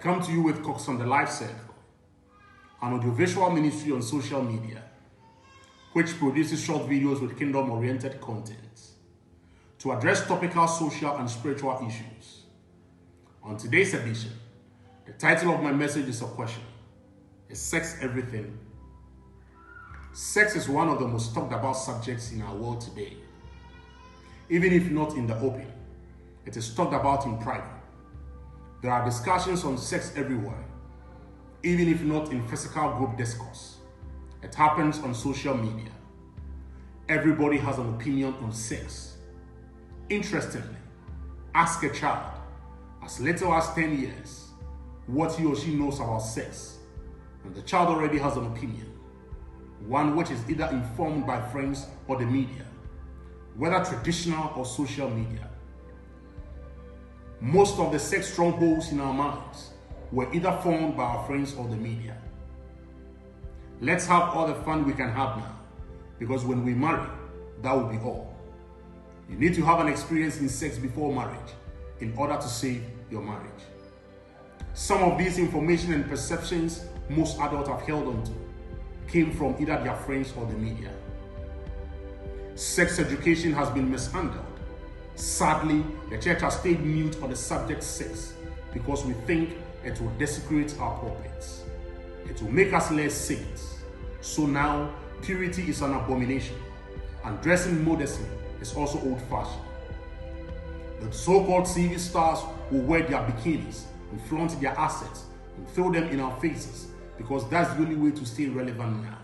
come to you with KOKS on the Life Circle, an audiovisual ministry on social media, which produces short videos with kingdom-oriented content to address topical social and spiritual issues. On today's edition, the title of my message is a question: is sex everything? Sex is one of the most talked about subjects in our world today. Even if not in the open, it is talked about in private. There are discussions on sex everywhere, even if not in physical group discourse. It happens on social media. Everybody has an opinion on sex. Interestingly, ask a child as little as 10 years what he or she knows about sex, and the child already has an opinion, one which is either informed by friends or the media, whether traditional or social media. Most of the sex strongholds in our minds were either formed by our friends or the media. Let's have all the fun we can have now, because when we marry, that will be all. You need to have an experience in sex before marriage in order to save your marriage. Some of these information and perceptions most adults have held on to came from either their friends or the media. Sex education has been mishandled. Sadly, the church has stayed mute on the subject sex because we think it will desecrate our pulpits. It will make us less saints. So now, purity is an abomination, and dressing modestly is also old-fashioned. The so-called TV stars will wear their bikinis and flaunt their assets and throw them in our faces because that's the only way to stay relevant now.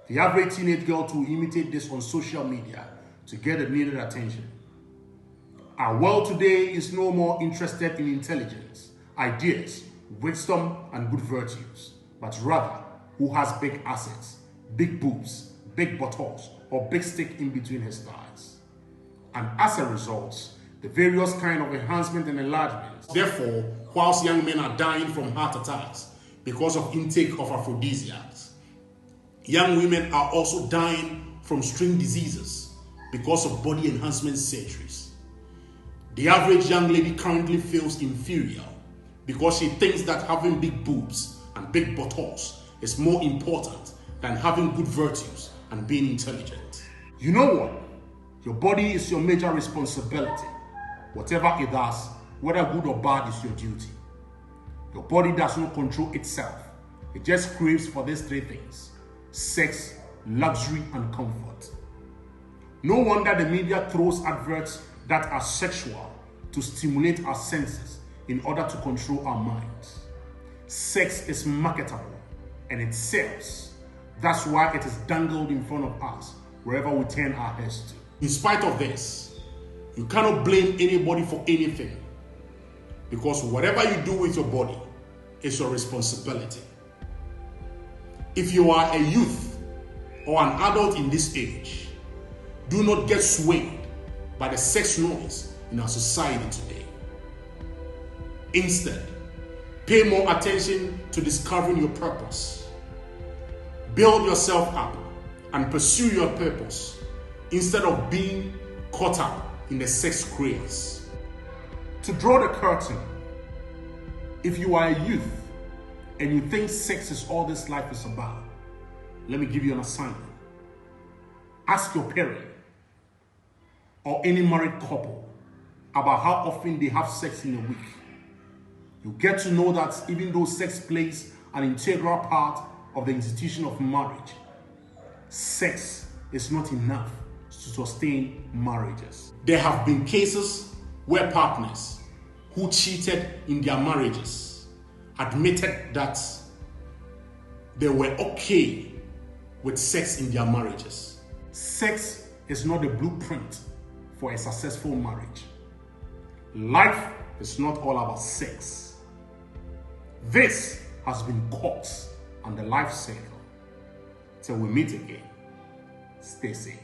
The average teenage girl to imitate this on social media to get the needed attention. Our world today is no more interested in intelligence, ideas, wisdom, and good virtues, but rather who has big assets, big boobs, big buttocks, or big stick in between his thighs. And as a result, the various kind of enhancement and enlargement. Therefore, whilst young men are dying from heart attacks because of intake of aphrodisiacs, young women are also dying from string diseases because of body enhancement surgeries. The average young lady currently feels inferior because she thinks that having big boobs and big buttocks is more important than having good virtues and being intelligent. You know what? Your body is your major responsibility. Whatever it does, whether good or bad, is your duty. Your body does not control itself. It just craves for these three things: sex, luxury, and comfort. No wonder the media throws adverts that are sexual to stimulate our senses in order to control our minds. Sex is marketable and it sells. That's why it is dangled in front of us wherever we turn our heads to. In spite of this, you cannot blame anybody for anything, because whatever you do with your body is your responsibility. If you are a youth or an adult in this age, do not get swayed by the sex noise in our society today. Instead, pay more attention to discovering your purpose. Build yourself up and pursue your purpose instead of being caught up in the sex craze. To draw the curtain, if you are a youth and you think sex is all this life is about, let me give you an assignment. Ask your parent or any married couple about how often they have sex in a week. You get to know that even though sex plays an integral part of the institution of marriage, sex is not enough to sustain marriages. There have been cases where partners who cheated in their marriages admitted that they were okay with sex in their marriages. Sex is not the blueprint for a successful marriage. Life is not all about sex. This has been KOKS on the Life Circle. Till we meet again, stay safe.